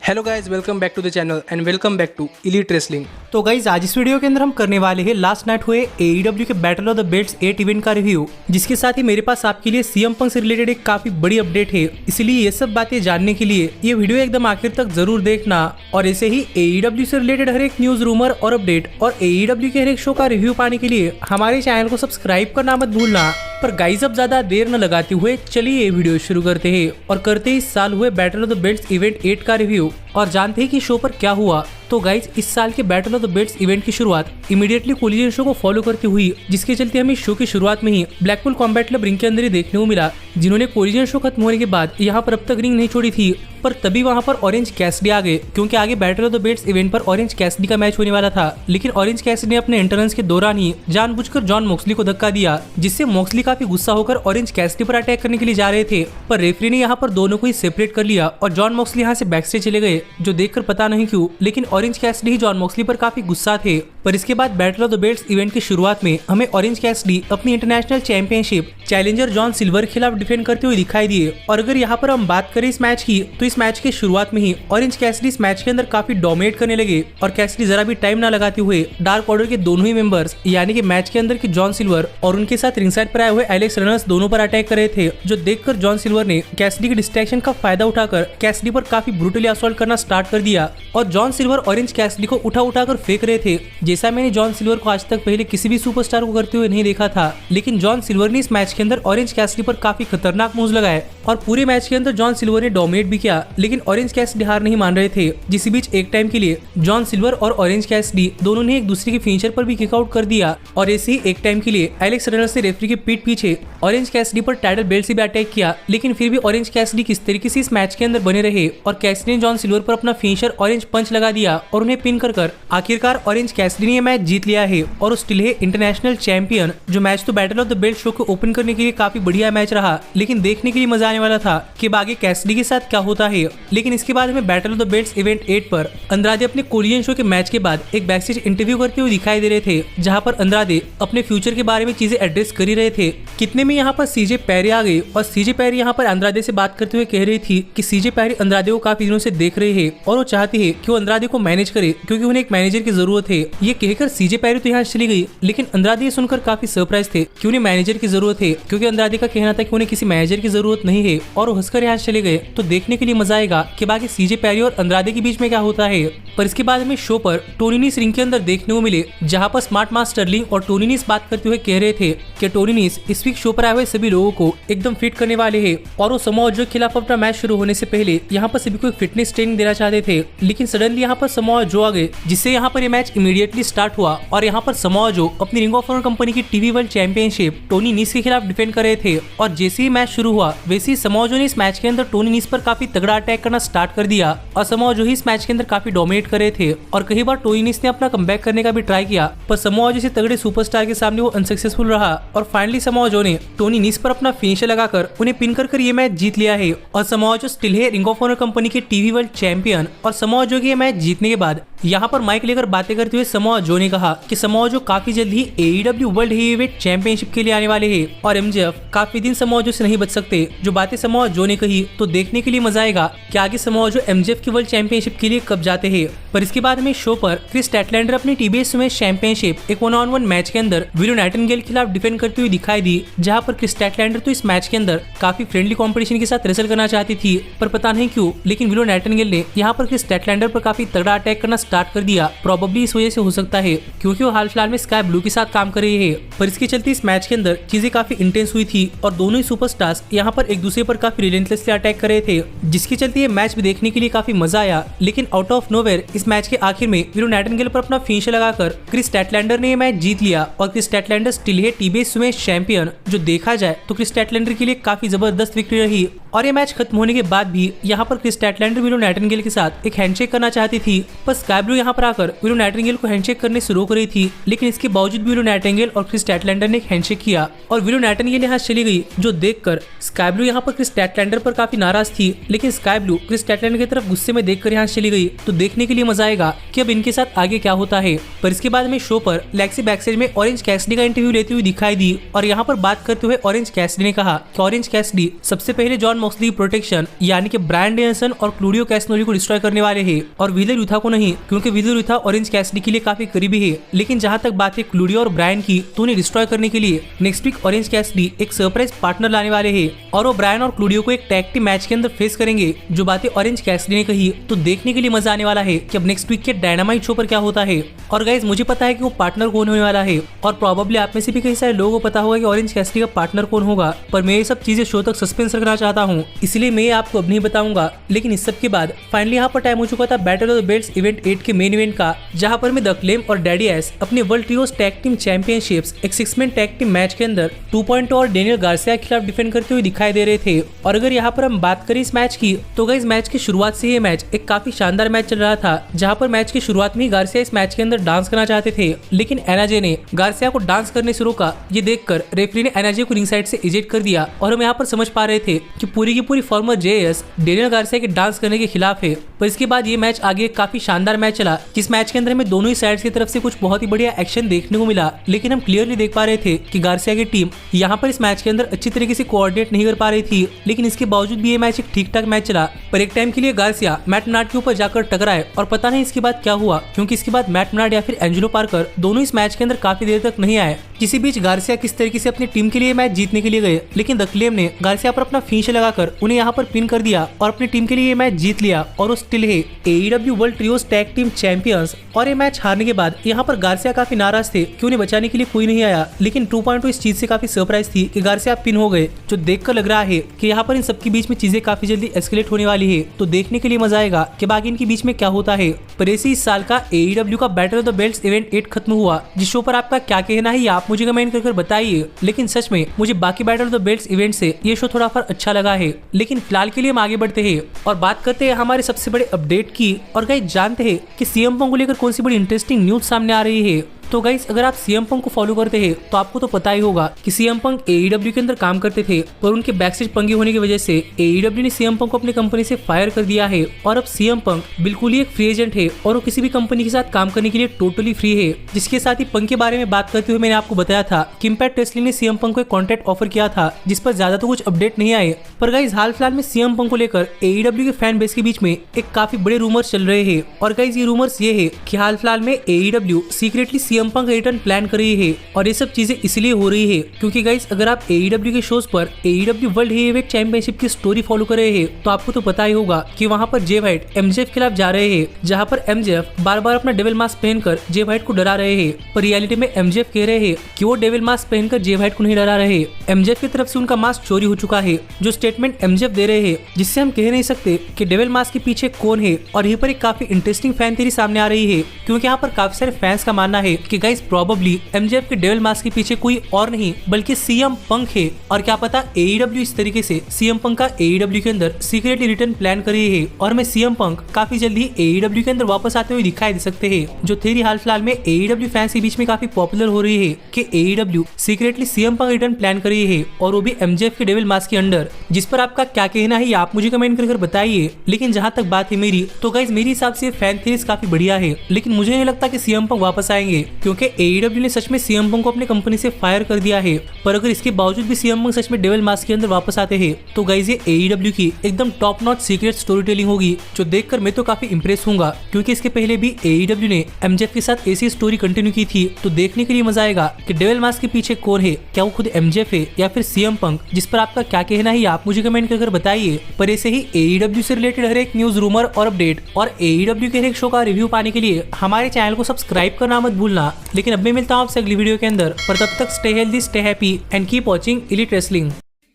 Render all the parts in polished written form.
Hello guys, welcome back to the channel and welcome back to elite wrestling. तो guys आज इस वीडियो के अंदर हम करने वाले हैं लास्ट नाइट हुए AEW के battle of the belts 8 event का रिव्यू, जिसके साथ ही मेरे पास आपके लिए CM पंक से रिलेटेड एक काफी बड़ी अपडेट है। इसलिए ये सब बातें जानने के लिए ये वीडियो एकदम आखिर तक जरूर देखना। और ऐसे ही AEW से रिलेटेड हर एक न्यूज, रूमर और अपडेट और AEW के हर एक शो का रिव्यू पाने के लिए हमारे चैनल को सब्सक्राइब करना मत भूलना। पर गाइज अब ज्यादा देर न लगाते हुए चलिए ये वीडियो शुरू करते हैं और करते ही इस साल हुए battle of the belts event 8 का रिव्यू और जानते हैं कि शो पर क्या हुआ। तो गाइज इस साल के battle of the belts event की शुरुआत इमीडिएटली कोलिजन शो को फॉलो करती हुई, जिसके चलते हमें शो की शुरुआत में ही ब्लैकपूल कॉम्बैट क्लब रिंग के अंदर ही देखने को मिला, जिन्होंने कोलिजन शो खत्म होने के बाद यहाँ पर अब तक रिंग नहीं छोड़ी थी। पर तभी वहाँ पर ऑरेंज कैसिडी आ गए, क्योंकि आगे battle of the belts event पर ऑरेंज कैसिडी का मैच होने वाला था। लेकिन ऑरेंज कैसिडी ने अपने एंट्रेंस के दौरान ही जानबूझकर जॉन मॉक्सली को धक्का दिया, जिससे मॉक्सली काफी गुस्सा होकर ऑरेंज कैसिडी पर अटैक करने के लिए जा रहे थे। पर रेफरी ने यहाँ पर दोनों को ही सेपरेट कर लिया और जॉन मॉक्सली यहाँ से बैक स्टेज चले गए, जो देखकर पता नहीं क्यों लेकिन ऑरेंज कैसिडी ही जॉन मॉक्सली पर काफी गुस्सा थे। पर इसके बाद battle of the belts event की शुरुआत में हमें ऑरेंज कैसिडी अपनी international championship challenger John silver के खिलाफ डिफेंड करते हुए दिखाई दिए। और अगर यहाँ पर हम बात करें इस मैच की, तो इस मैच की शुरुआत में ही ऑरेंज कैसिडी इस मैच के अंदर काफी डोमिनेट करने लगे और कैसिडी जरा भी टाइम ना लगाते हुए डार्क ऑर्डर के दोनों ही मेंबर्स यानी कि मैच के अंदर की जॉन सिल्वर और उनके साथ रिंगसाइड पर आए हुए एलेक्स रनर्स दोनों पर अटैक कर रहे थे, जो देखकर जॉन सिल्वर ने कैसिडी की डिस्ट्रैक्शन का फायदा उठाकर कैसिडी पर काफी ब्रूटली असॉल्ट करना स्टार्ट कर दिया। और जॉन सिल्वर ऑरेंज कैसिडी को उठाकर फेंक रहे थे, जैसा मैंने जॉन सिल्वर को आज तक पहले किसी भी सुपरस्टार को करते हुए नहीं देखा था। लेकिन जॉन सिल्वर ने इस मैच के अंदर ऑरेंज कैसिडी पर काफी खतरनाक मूव्स लगाए और पूरे मैच के अंदर जॉन सिल्वर ने डोमिनेट भी किया, लेकिन ऑरेंज कैसिडी हार नहीं मान रहे थे। जिस बीच एक टाइम के लिए जॉन सिल्वर और ऑरेंज कैसिडी दोनों ने एक दूसरे के फिनिशर पर भी किकआउट कर दिया। और ऐसे ही एक टाइम के लिए एलेक्स रनर्स ने रेफरी के पीठ पीछे ऑरेंज कैसिडी पर टाइटल बेल्ट से भी अटैक किया, लेकिन फिर भी ऑरेंज कैसिडी किस तरीके से इस मैच के अंदर बने रहे और कैसिडी ने जॉन सिल्वर पर अपना फिनिशर ऑरेंज पंच लगा दिया और उन्हें पिन कर आखिरकार ऑरेंज कैसिडी ने यह मैच जीत लिया है और वो स्टिल है इंटरनेशनल चैंपियन। जो मैच तो battle of the belt show को ओपन करने के लिए काफी बढ़िया मैच रहा, लेकिन देखने के लिए मजा आने वाला था कि आगे कैसिडी के साथ क्या होता है। लेकिन इसके बाद हमें battle of the belts event 8 पर अंद्रादे अपने कोलिजन शो के मैच के बाद एक बैकस्टेज इंटरव्यू करते हुए दिखाई दे रहे थे, जहां पर अंद्रादे अपने फ्यूचर के बारे में चीजें एड्रेस कर ही रहे थे। कितने में यहाँ पर सीजे पैरी आ गई और सीजे पैरी यहाँ पर अंद्रादे से बात करते हुए कह रही थी कि सीजे पैरी अंद्रादे को काफी दिनों से देख रहे हैं और वो चाहती है कि वो अंद्रादे को मैनेज करे, क्योंकि उन्हें एक मैनेजर की जरूरत है। ये कहकर सीजे पैरी तो यहाँ चली गई, लेकिन अंद्रादे ये सुनकर काफी सरप्राइज थे कि उन्हें मैनेजर की जरूरत है, क्योंकि अंद्रादे का कहना था कि उन्हें किसी मैनेजर की जरूरत नहीं है और वो हंसकर यहाँ चले गए। तो देखने के लिए मजा आएगा कि बाकी सीजे पैरी और अंद्रादे के बीच में क्या होता है। पर इसके बाद हमें शो पर टोनी नीस रिंग के अंदर देखने को मिले, जहाँ पर स्मार्ट मास स्टर्लिंग और टोनी नीस बात करते हुए कह रहे थे कि टोनी नीस इस वीक शो पर आए हुए सभी लोगों को एकदम फिट करने वाले हैं और वो समोआ जो के खिलाफ अपना मैच शुरू होने से पहले यहाँ पर सभी को फिटनेस ट्रेनिंग देना चाहते थे। लेकिन सडनली यहाँ पर समोआ जो आ गए, जिससे यहाँ पर ये मैच इमीडिएटली स्टार्ट हुआ और यहाँ पर समोआ जो अपनी रिंग ऑफ ऑनर कंपनी की टीवी वर्ल्ड चैंपियनशिप टोनी नीस के खिलाफ डिफेंड कर रहे थे। और जैसे ही मैच शुरू हुआ वैसे ही समोआ जो ने इस मैच के अंदर टोनी नीस पर काफी तगड़ा अटैक करना स्टार्ट कर दिया और समोआ जो ही इस मैच के अंदर काफी डोमिनेट कर रहे थे और कई बार टोनी नीस ने अपना कमबैक करने का भी ट्राई किया, पर समोआ जैसे तगड़े सुपरस्टार के सामने वो अनसक्सेसफुल रहा और फाइनली समोआ जो ने टोनी नीस पर अपना फिनिशर लगाकर उन्हें पिन कर ये मैच जीत लिया है। और समोआ जो स्टिल है रिंग ऑफ ऑनर कंपनी के टीवी वर्ल्ड चैंपियन। और समोआ जो की ये मैच जीतने के बाद यहाँ पर माइक लेकर बातें करते हुए समोआ जो ने कहा कि समोआ जो काफी जल्द ही AEW वर्ल्ड हेवीवेट चैंपियनशिप के लिए आने वाले हैं और MJF काफी दिन समोआ जो से नहीं बच सकते। जो बातें समोआ जो ने कही तो देखने के लिए मजा आएगा कि आगे समोआ जो MJF की वर्ल्ड चैंपियनशिप के लिए कब जाते हैं। पर इसके बाद हमें शो पर क्रिस स्टैटलैंडर अपनी TBS वुमेन्स चैंपियनशिप एक 1-on-1 मैच के अंदर विलो नाइटिंगेल के खिलाफ डिफेंड करती हुई दिखाई दी, जहाँ पर क्रिस स्टैटलैंडर तो इस मैच के अंदर काफी फ्रेंडली कॉम्पिटिशन के साथ रेसल करना चाहती थी, पर पता नहीं क्यों लेकिन विलो नाइटिंगेल ने यहाँ पर क्रिस स्टैटलैंडर पर काफी तगड़ा अटैक करना स्टार्ट कर दिया। प्रॉबेबली इस वजह से हो सकता है क्योंकि वो हाल फिलहाल में स्काई ब्लू के साथ काम कर रही है। पर इसके चलते इस मैच के अंदर चीजें काफी इंटेंस हुई थी और दोनों ही सुपरस्टार्स यहाँ पर एक दूसरे पर काफी रिलेंटलेसली अटैक कर रहे थे, जिसके चलते ये मैच भी देखने के लिए काफी मजा आया। लेकिन आउट ऑफ नोवेयर इस मैच के आखिर में विलो नाइटिंगेल पर अपना फिनिशर लगाकर क्रिस स्टैटलैंडर ने ये मैच जीत लिया और क्रिस स्टैटलैंडर स्टिल है TBS वुमेन्स चैंपियन। जो देखा जाए तो क्रिस स्टैटलैंडर के लिए काफी जबरदस्त विक्ट्री रही और ये मैच खत्म होने के बाद भी यहाँ पर क्रिस स्टैटलैंडर विलो नाइटिंगेल के साथ एक हैंडशेक करना चाहती थी, पर स्काई ब्लू यहाँ पर आकर विलो नाइटिंगेल को हैंडशेक करने से रोक रही थी। लेकिन इसके बावजूद विलो नाइटिंगेल और क्रिस स्टैटलैंडर ने एक हैंडशेक किया और विलो नाइटिंगेल यहाँ चली गई, जो देखकर स्काई ब्लू यहाँ पर क्रिस स्टैटलैंडर पर काफी नाराज थी। लेकिन स्काई ब्लू क्रिस स्टैटलैंडर की तरफ गुस्से में देखकर यहाँ चली गई। तो देखने के लिए मजा आएगा कि अब इनके साथ आगे क्या होता है। पर इसके बाद में शो पर लेक्सी बैकस्टेज में ऑरेंज कैसिडी का इंटरव्यू लेती हुई दिखाई दी और यहाँ पर बात करते हुए ऑरेंज कैसिडी ने कहा कि ऑरेंज कैसिडी सबसे पहले जॉन मॉक्सली प्रोटेक्शन यानी कि ब्रायन डेनियल्सन और क्लूडियो कैसनोरी को डिस्ट्रॉय करने वाले हैं और व्हीलर यूथा को नहीं, क्योंकि व्हीलर यूथा ऑरेंज कैसिडी के लिए काफी करीबी है। लेकिन जहां तक बात है क्लूडियो और ब्रायन की, तो उन्हें डिस्ट्रॉय करने के लिए नेक्स्ट वीक ऑरेंज कैसिडी एक सरप्राइज पार्टनर लाने वाले हैं और वो ब्रायन और क्लूडियो को एक टैग टीम मैच के अंदर फेस करेंगे। जो बातें ऑरेंज कैसिडी ने कही तो देखने के लिए मजा आने वाला है कि अब नेक्स्ट वीक के डायनामाइट शो पर क्या होता है। और गाइस मुझे पता है कि वो पार्टनर कौन होने वाला है और प्रोबेबली आप में से भी कई सारे लोगों को पता होगा कि ऑरेंज कैसिडी का पार्टनर कौन होगा, पर मैं ये सब चीजें शो तक सस्पेंस रखना चाहता हूँ, इसलिए मैं आपको अब नहीं बताऊंगा। लेकिन इस सब के बाद फाइनली यहाँ पर टाइम हो चुका था battle of the belts event 8 के मेन इवेंट का, जहां पर मैं द क्लेम और डैडी एस अपने वर्ल्ड ट्रियोस टैग टीम चैंपियनशिप्स एक 6 मैन टैग टीम मैच के अंदर 2.0 और डेनियल गार्सिया के खिलाफ डिफेंड करते हुए दिखाई दे रहे थे। और अगर यहाँ पर हम बात करें इस मैच की, तो गाइस मैच की शुरुआत से ये मैच एक काफी शानदार मैच चल रहा था, जहां पर मैच की शुरुआत में ही गार्सिया इस मैच के अंदर डांस करना चाहते थे, लेकिन एनाजे ने गार्सिया को डांस करने से रोका। ये देखकर रेफरी ने एनाजे को रिंग साइड से इजेक्ट कर दिया और हम यहाँ पर समझ पा रहे थे कि पूरी की पूरी फॉर्मर जेएस डेनियल गार्सिया के डांस करने के खिलाफ है। पर इसके बाद ये मैच आगे काफी शानदार मैच चला, जिस मैच के अंदर हमें दोनों ही साइड्स की तरफ से कुछ बहुत ही बढ़िया एक्शन देखने को मिला, लेकिन हम क्लियरली देख पा रहे थे कि गार्सिया की टीम यहाँ पर इस मैच के अंदर अच्छी तरीके से कोऑर्डिनेट नहीं कर पा रही थी। लेकिन इसके बावजूद भी ये मैच एक ठीक ठाक मैच चला, पर एक टाइम के लिए गार्सिया मैट मेनार्ड के ऊपर जाकर टकराए और पता नहीं इसके बाद क्या हुआ, क्योंकि इसके बाद मैट मेनार्ड या फिर एंजेलो पार्कर दोनों इस मैच के अंदर काफी देर तक नहीं आए। किसी बीच गार्सिया किस तरीके से अपनी टीम के लिए मैच जीतने के लिए गए, लेकिन द क्लेम ने गार्सिया पर अपना फिनिश लगाकर उन्हें यहाँ पर पिन कर दिया और अपनी टीम के लिए ये मैच जीत लिया और वो स्टिल है AEW world ट्रियोस tag team champions. और ये मैच हारने के बाद यहाँ पर गार्सिया काफी नाराज थे कि उन्हें बचाने के लिए कोई नहीं आया, लेकिन 2.2 इस चीज से काफी सरप्राइज थी कि गार्सिया पिन हो गए, जो देखकर लग रहा है कि यहाँ पर इन सबके बीच में चीजें काफी जल्दी एस्केलेट होने वाली है। तो देखने के लिए मजा आएगा कि बाकी इनके बीच में क्या होता है। पर ऐसे इस साल का AEW का battle of the belts event 8 खत्म हुआ, जिस शो पर आपका क्या कहना है आप मुझे कमेंट कर बताइए। लेकिन सच में मुझे बाकी battle of the belts event से ये शो थोड़ा फर्क अच्छा लगा है। लेकिन फिलहाल के लिए हम आगे बढ़ते हैं और बात करते हैं हमारे सबसे बड़े अपडेट की। और गाइस जानते हैं कि सीएम पंक को लेकर कौन सी बड़ी इंटरेस्टिंग न्यूज सामने आ रही है। तो गाइस अगर आप सीएम पंक को फॉलो करते हैं तो आपको तो पता ही होगा कि सीएम पंक AEW के अंदर काम करते थे, पर उनके बैकस्टेज पंगे होने की वजह से AEW ने सीएम पंक को अपनी कंपनी से फायर कर दिया है और अब सीएम पंक बिल्कुल ही एक फ्री एजेंट है और वो किसी भी कंपनी के साथ काम करने के लिए टोटली फ्री है। जिसके साथ ही पंक के बारे में बात करते हुए मैंने आपको बताया था कि इम्पैक्ट रेसलिंग ने सीएम पंक को एक कॉन्ट्रैक्ट ऑफर किया था, जिस पर ज्यादा तो कुछ अपडेट नहीं आए। पर गाइस हाल फिलहाल में सीएम पंक को लेकर AEW के फैन बेस के बीच में एक काफी बड़े रूमर्स चल रहे हैं। और गाइस ये रूमर्स ये है कि हाल फिलहाल में AEW secretly CM Punk return plan कर रही है और ये सब चीजें इसलिए हो रही है क्योंकि गाइस अगर आप AEW के शोज पर AEW वर्ल्ड हेवीवेट चैंपियनशिप की स्टोरी फॉलो कर रहे हैं तो आपको तो पता ही होगा कि वहां पर जे वाइट MJF के खिलाफ जा रहे हैं, जहां पर MJF बार बार अपना डेविल मास्क पहनकर जे वाइट को डरा रहे हैं, पर रियलिटी में MJF कह रहे हैं कि वो डेविल मास्क पहनकर जे वाइट को नहीं डरा रहे। MJF की तरफ से उनका मास्क चोरी हो चुका है, जो स्टेटमेंट MJF दे रहे हैं जिससे हम कह नहीं सकते कि डेविल मास्क के पीछे कौन है। और यहाँ पर एक काफी इंटरेस्टिंग फैन थ्योरी सामने आ रही है, क्योंकि यहाँ पर काफी सारे फैंस का मानना है कि गाइस प्रोबेबली MJF के डेविल मास्क के पीछे कोई और नहीं बल्कि सीएम पंक है। और क्या पता AEW इस तरीके से सीएम पंक का AEW के अंदर सीक्रेटली रिटर्न प्लान कर रही है और मैं सीएम पंक काफी जल्दी AEW के अंदर वापस आते हुए दिखाई दे सकते हैं। जो थ्योरी हाल फिलहाल में AEW फैंस के बीच में काफी पॉपुलर हो रही है कि AEW secretly CM Punk return plan कर रही है और वो भी MJF के डेविल मास्क के अंडर। जिस पर आपका क्या कहना है आप मुझे कमेंट कर बताइए। लेकिन जहां तक बात है मेरी, तो गाइस मेरे हिसाब से फैन थ्योरीज काफी बढ़िया है, लेकिन मुझे नहीं लगता कि सीएम पंक वापस आएंगे, क्योंकि AEW ने सच में सीएम पंक को अपनी कंपनी से फायर कर दिया है। पर अगर इसके बावजूद भी सीएम पंक सच में डेविल मास्क के अंदर वापस आते हैं तो गाइस ये AEW की एकदम top notch secret story telling होगी, जो देखकर मैं तो काफी इंप्रेस होऊंगा, क्योंकि इसके पहले भी AEW ने MJF के साथ ऐसी स्टोरी कंटिन्यू की थी। तो देखने के लिए मजा आएगा कि डेविल मास्क के पीछे कौन है, क्या वो खुद MJF है या फिर सीएम पंक। जिस पर आपका क्या कहना है आप मुझे कमेंट कर बताइए। पर ऐसे ही AEW से रिलेटेड हर एक न्यूज, रूमर और अपडेट और AEW के हर एक शो का रिव्यू पाने के लिए हमारे चैनल को सब्सक्राइब करना मत भूलना। लेकिन अब मैं मिलता हूँ आपसे अगली वीडियो के अंदर, पर तब तक stay healthy, stay happy and keep watching Elite Wrestling.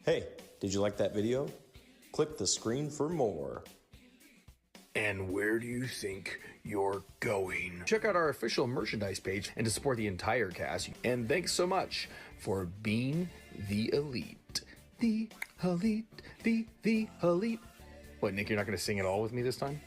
Hey, did you like that video? Click the screen for more. And where do you think you're going? Check out our official merchandise page and to support the entire cast. And thanks so much for being the elite. The elite, the elite. What, Nick, you're not going to sing it all with me this time?